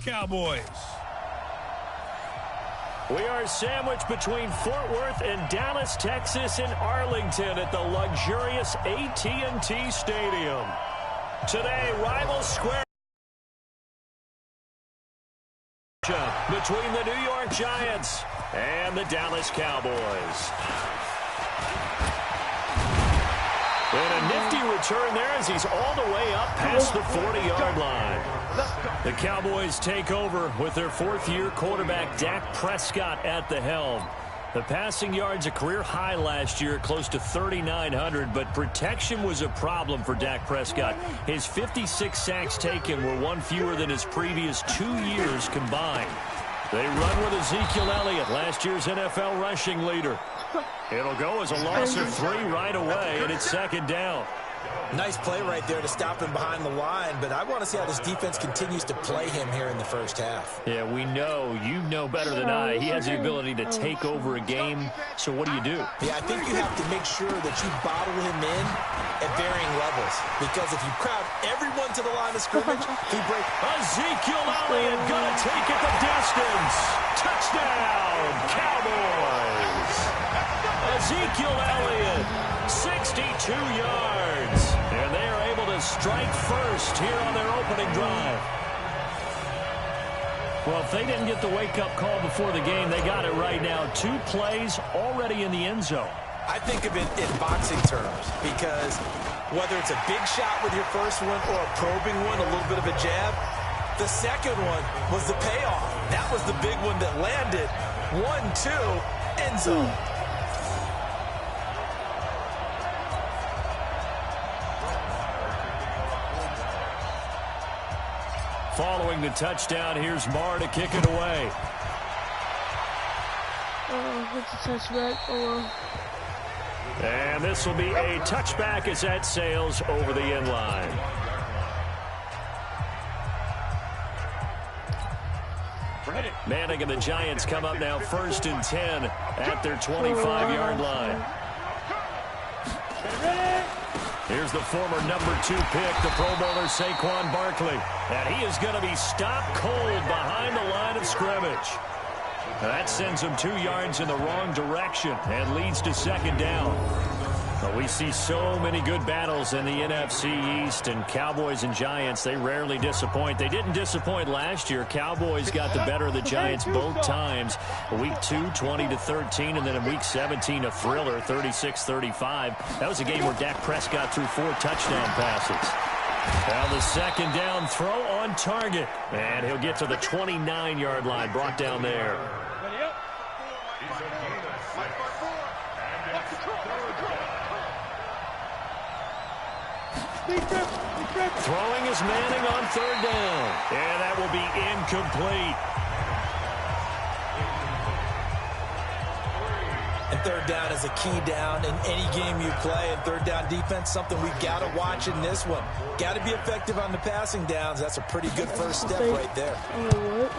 Cowboys. We are sandwiched between Fort Worth and Dallas, Texas, and Arlington at the luxurious AT&T Stadium. Today, rivals square between the New York Giants and the Dallas Cowboys. And a nifty return there as he's all the way up past the 40-yard line. The Cowboys take over with their fourth-year quarterback Dak Prescott at the helm. The passing yards a career high last year, close to 3,900, but protection was a problem for Dak Prescott. His 56 sacks taken were one fewer than his previous 2 years combined. They run with Ezekiel Elliott, last year's NFL rushing leader. It'll go as a loss of 3 right away, and it's second down. Nice play right there to stop him behind the line, but I want to see how this defense continues to play him here in the first half. Yeah, we know. You know better than I. He has the ability to take over a game, so what do you do? Yeah, I think you have to make sure that you bottle him in at varying levels, because if you crowd everyone to the line of scrimmage, he breaks. Ezekiel Elliott gonna take it the distance. Touchdown, Cowboys. Ezekiel Elliott, 62 yards. And they are able to strike first here on their opening drive. Well, if they didn't get the wake-up call before the game, they got it right now. 2 plays already in the end zone. I think of it in boxing terms, because whether it's a big shot with your first one or a probing one, a little bit of a jab, the second one was the payoff. That was the big one that landed. 1-2, end zone. Following the touchdown, here's Marr to kick it away. It's a touchback. And this will be a touchback as that sails over the end line. Manning and the Giants come up now 1st and 10 at their 25-yard line. Here's the former number 2 pick, the Pro Bowler Saquon Barkley. And he is going to be stopped cold behind the line of scrimmage. That sends him 2 yards in the wrong direction and leads to second down. But we see so many good battles in the NFC East, and Cowboys and Giants, they rarely disappoint. They didn't disappoint last year. Cowboys got the better of the Giants both times. Week 2, 20-13, and then in Week 17, a thriller, 36-35. That was a game where Dak Prescott threw 4 touchdown passes. Now the second down throw on target, and he'll get to the 29-yard line, brought down there. Throwing is Manning on 3rd down. And that will be incomplete. And 3rd down is a key down in any game you play. And 3rd down defense, something we've got to watch in this one. Got to be effective on the passing downs. That's a pretty good first step right there.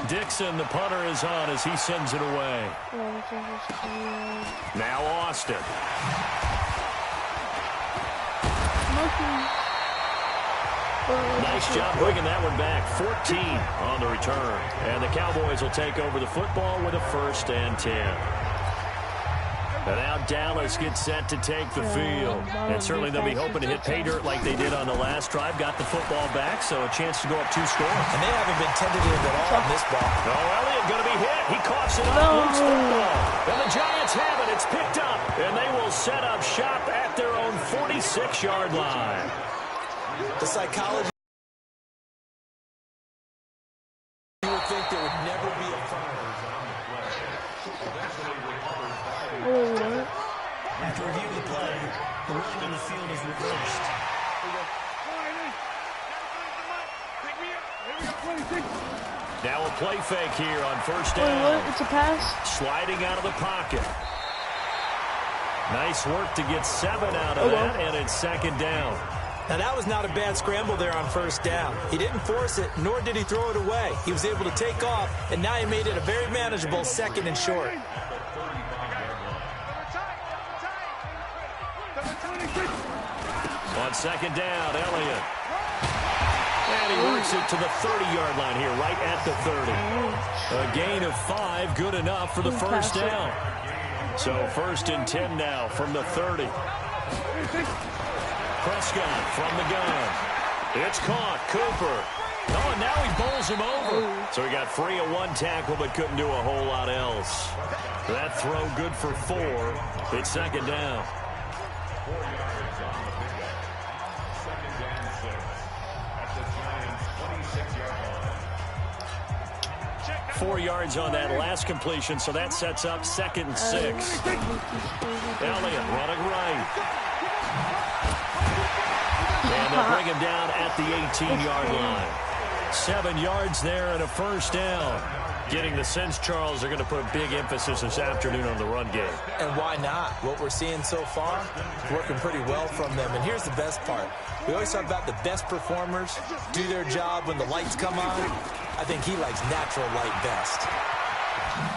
Dixon, the punter, is on as he sends it away. Now Austin. Nice job bringing that one back. 14 on the return. And the Cowboys will take over the football with a 1st and 10. And now Dallas gets set to take the field. And certainly they'll be hoping to hit pay dirt like they did on the last drive. Got the football back, so a chance to go up 2 scores. And they haven't been tentative at all on this ball. No, Elliott going to be hit. He coughs it up. Loose football. And the Giants have it. It's picked up. And they will set up shop at their own 46-yard line. The psychology. You would think there would never be a fumble. After reviewing the play, the ruling on the field is reversed. Now a play fake here on 1st down. It's a pass. Sliding out of the pocket. Nice work to get 7 out of that, and it's 2nd down. Now, that was not a bad scramble there on 1st down. He didn't force it, nor did he throw it away. He was able to take off, and now he made it a very manageable 2nd and short. On 2nd down, Elliott. And he works it to the 30-yard line here, right at the 30. A gain of 5, good enough for the first down. So 1st and 10 now from the 30. Prescott from the gun. It's caught. Cooper. Oh, and now he bowls him over. So he got free of 1 tackle but couldn't do a whole lot else. That throw good for 4. It's 2nd down. 4 yards on that last completion, so that sets up 2nd and 6. Elliott running right. And they'll bring him down at the 18-yard line. 7 yards there and a first down. Getting the sense, Charles, they're going to put a big emphasis this afternoon on the run game. And why not? What we're seeing so far, working pretty well from them. And here's the best part. We always talk about the best performers do their job when the lights come on. I think he likes natural light best.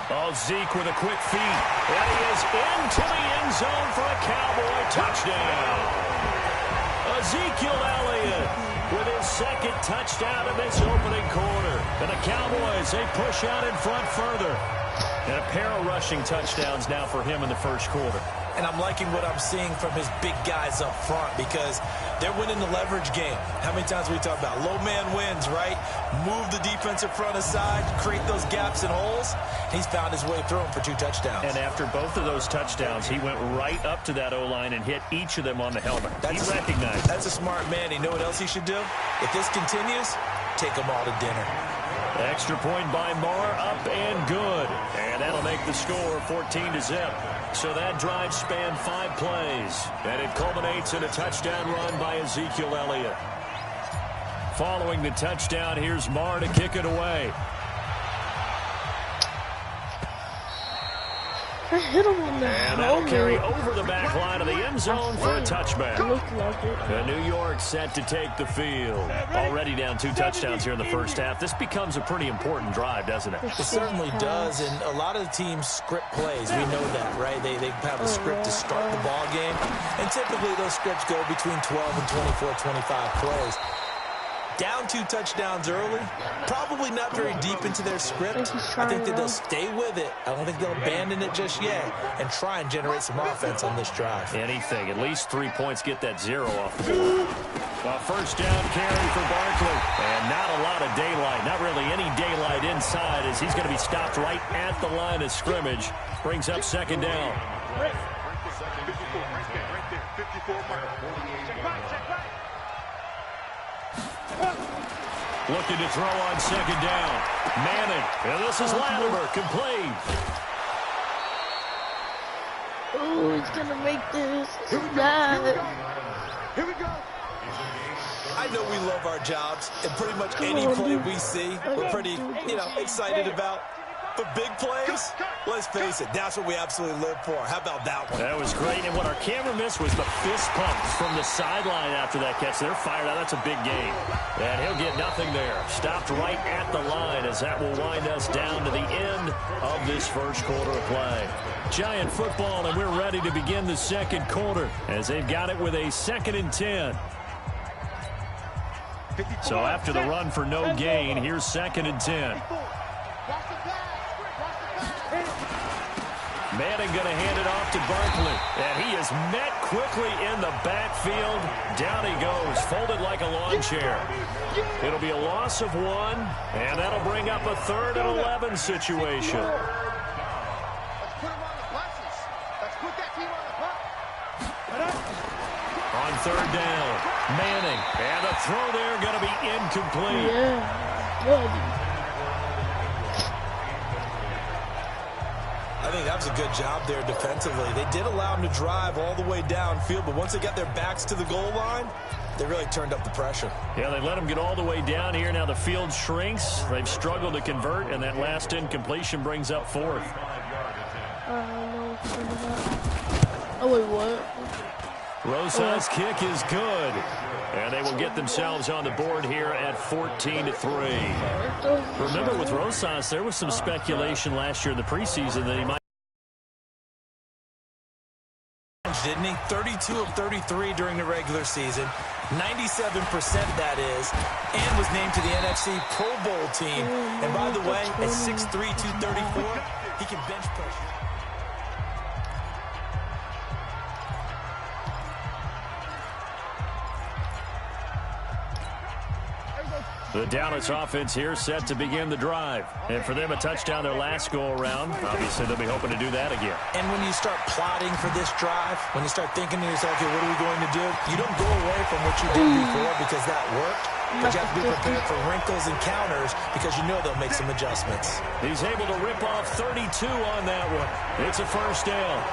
Oh, Zeke with a quick feed. And he is into the end zone for a Cowboy touchdown. Ezekiel Elliott with his 2nd touchdown in this opening quarter. And the Cowboys, they push out in front further. And a pair of rushing touchdowns now for him in the first quarter. And I'm liking what I'm seeing from his big guys up front because they're winning the leverage game. How many times we talk about low man wins, right? Move the defensive front aside, create those gaps and holes. He's found his way through them for 2 touchdowns. And after both of those touchdowns, he went right up to that O-line and hit each of them on the helmet. He recognized. That's a smart man. You know what else he should do? If this continues, take them all to dinner. Extra point by Marr, up and good. And that'll make the score 14-0. So that drive spanned 5 plays. And it culminates in a touchdown run by Ezekiel Elliott. Following the touchdown, here's Marr to kick it away. I hit him on the And that'll carry over the back line of the end zone for a touchback. New York set to take the field. Already down 2 touchdowns here in the first half. This becomes a pretty important drive, doesn't it? It certainly does, and a lot of the teams script plays. We know that, right? They have a script to start the ball game, and typically those scripts go between 12 and 24, 25 plays. Down 2 touchdowns early, probably not very deep into their script. I think that they'll stay with it. I don't think they'll abandon it just yet and try and generate some offense on this drive. Anything. At least 3 points, get that 0 off the board. A first down carry for Barkley. And not a lot of daylight. Not really any daylight inside as he's going to be stopped right at the line of scrimmage. Brings up 2nd down. Looking to throw on 2nd down. Manning. And this is Latimer. Complete. Oh, he's going to make this. Here we go. I know we love our jobs, and pretty much any play we see, we're pretty, excited about. But big plays, let's face it, that's what we absolutely live for. How about that one? That was great, and what our camera missed was the fist pumps from the sideline after that catch. They're fired out. That's a big game. And he'll get nothing there. Stopped right at the line as that will wind us down to the end of this first quarter of play. Giant football, and we're ready to begin the second quarter as they've got it with a 2nd and 10. So after the run for no gain, here's 2nd and 10. Manning going to hand it off to Barkley. And he is met quickly in the backfield. Down he goes, folded like a lawn chair. It'll be a loss of 1, and that'll bring up a 3rd and 11 situation. On 3rd down, Manning. And the throw there going to be incomplete. Yeah, good. I think that was a good job there defensively. They did allow them to drive all the way downfield, but once they got their backs to the goal line, they really turned up the pressure. Yeah, they let them get all the way down here. Now the field shrinks. They've struggled to convert, and that last incompletion brings up 4th. No. Oh, wait, what? Rosas' kick is good. And they will get themselves on the board here at 14-3. Remember, with Rosas, there was some speculation last year in the preseason that he might. Didn't he? 32 of 33 during the regular season. 97% that is, and was named to the NFC Pro Bowl team. And by the way, at 6'3", 234, he can bench pressure. The Dallas offense here set to begin the drive. And for them, a touchdown their last go-around. Obviously, they'll be hoping to do that again. And when you start plotting for this drive, when you start thinking to yourself, okay, what are we going to do? You don't go away from what you did before because that worked. But you have to be prepared for wrinkles and counters because you know they'll make some adjustments. He's able to rip off 32 on that one. It's a first down.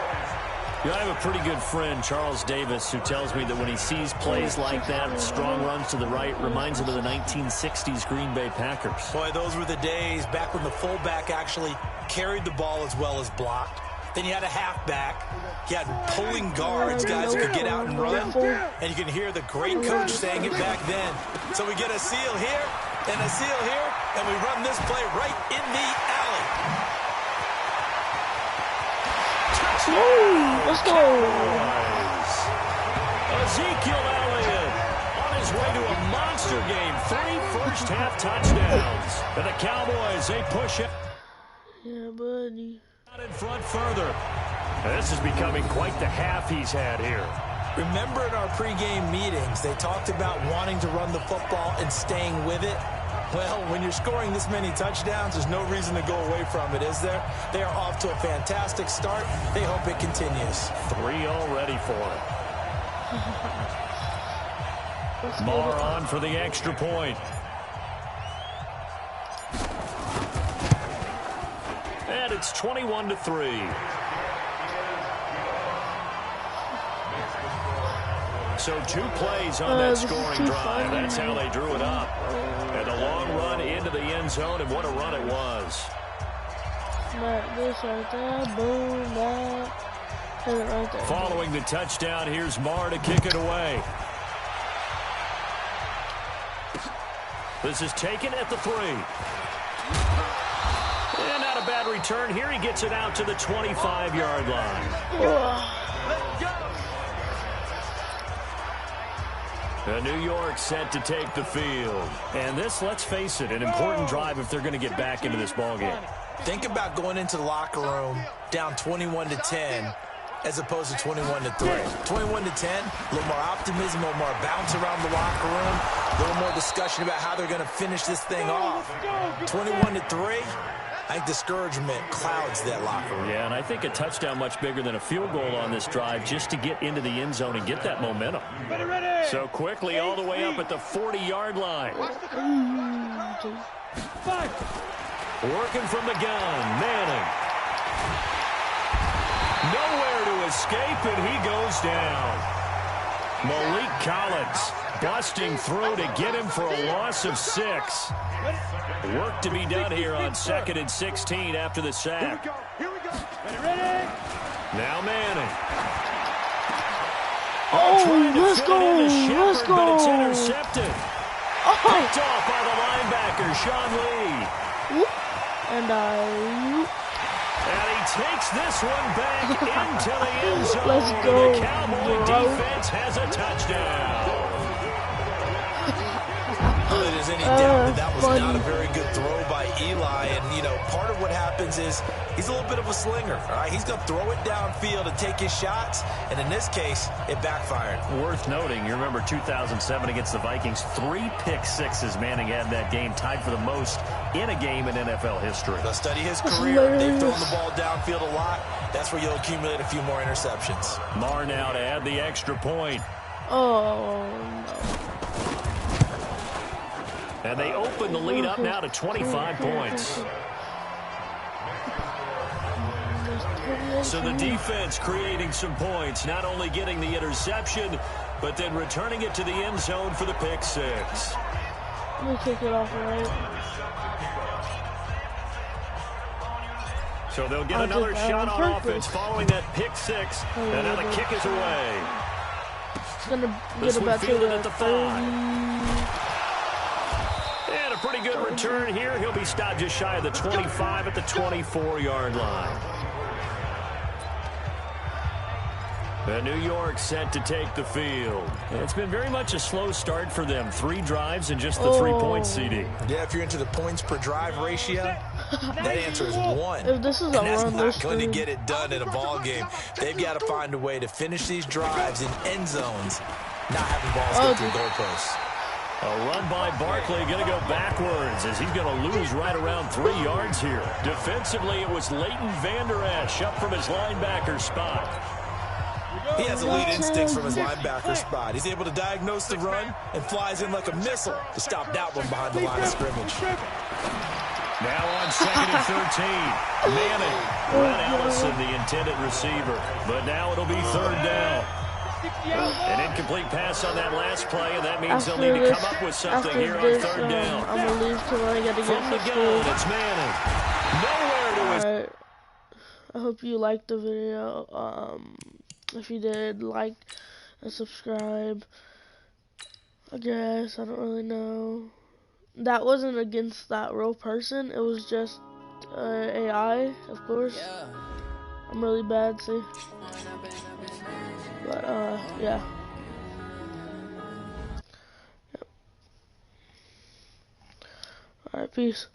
You know, I have a pretty good friend, Charles Davis, who tells me that when he sees plays like that, strong runs to the right, reminds him of the 1960s Green Bay Packers. Boy, those were the days back when the fullback actually carried the ball as well as blocked. Then you had a halfback. You had pulling guards, guys who could get out and run. And you can hear the great coach saying it back then. So we get a seal here and a seal here, and we run this play right in the alley. Let's go. Ezekiel Elliott on his way to a monster game. 3 first-half touchdowns. And the Cowboys, they push it. Yeah, buddy. Out in front further. This is becoming quite the half he's had here. Remember in our pregame meetings, they talked about wanting to run the football and staying with it. Well, when you're scoring this many touchdowns, there's no reason to go away from it, is there? They are off to a fantastic start. They hope it continues. 3 already for it. Marr on for the extra point. And it's 21-3. So 2 plays on that scoring drive. That's how they drew it up. And a long run into the end zone, and what a run it was. Like this right there, boom, that. Hit it right there. Following the touchdown, here's Marr to kick it away. This is taken at the 3. And not a bad return here. He gets it out to the 25-yard line. New York set to take the field. And this, let's face it, an important drive if they're going to get back into this ballgame. Think about going into the locker room down 21-10 as opposed to 21-3. 21-10, a little more optimism, a little more bounce around the locker room, a little more discussion about how they're going to finish this thing off. 21-3, I think discouragement clouds that locker room. Yeah, and I think a touchdown much bigger than a field goal on this drive just to get into the end zone and get that momentum. So quickly all the way up at the 40-yard line. Working from the gun, Manning. Nowhere to escape, and he goes down. Malik Collins busting through to get him for a loss of 6. Work to be done here on 2nd and 16 after the sack. Now Manning. Let's go. Let's go. But it's intercepted. Picked off by the linebacker, Sean Lee. And he takes this one back into the end zone. Let's go, The Cowboy defense has a touchdown. There's any doubt that was not a very good throw by Eli. And, you know, part of what happens is he's a little bit of a slinger. All right, he's going to throw it downfield and take his shots. And in this case, it backfired. Worth noting, you remember 2007 against the Vikings, 3 pick-sixes Manning had that game, tied for the most in a game in NFL history. They'll study his career. They've thrown the ball downfield a lot. That's where you'll accumulate a few more interceptions. Marr now to add the extra point. oh no. And they open the lead up now to 25 points. So the defense creating some points, not only getting the interception, but then returning it to the end zone for the pick 6. Let me kick it off right. So they'll get another shot on offense following that pick 6. And now the kick is away. It's gonna This get one about to fielded the at the 5. And a pretty good return here. He'll be stopped just shy of the 25 at the 24-yard line. New York set to take the field. It's been very much a slow start for them. 3 drives and just the 3 points, CD. Yeah, if you're into the points per drive ratio, that answer is 1. If this is a and that's run, not going to get it done in a ball game. They've got to find a way to finish these drives in end zones, not having balls go through goalposts. A run by Barkley going to go backwards as he's going to lose right around 3 yards here. Defensively, it was Leighton Vander Esch up from his linebacker spot. He has elite instincts from his linebacker spot. He's able to diagnose the run and flies in like a missile to stop that one behind the line of scrimmage. Now on 2nd and 13. Manning. Brett Allison, the intended receiver. But now it'll be 3rd down. An incomplete pass on that last play, and that means they'll need to come up with something here on 3rd down. I'm going to leave because I got to From the get to school. gun, it's Manning. Nowhere to his... Alright. I hope you liked the video. If you did, like and subscribe. I guess. I don't really know. That wasn't against that real person. It was just AI, of course. I'm really bad, see. But, yeah. Yep. Alright, peace.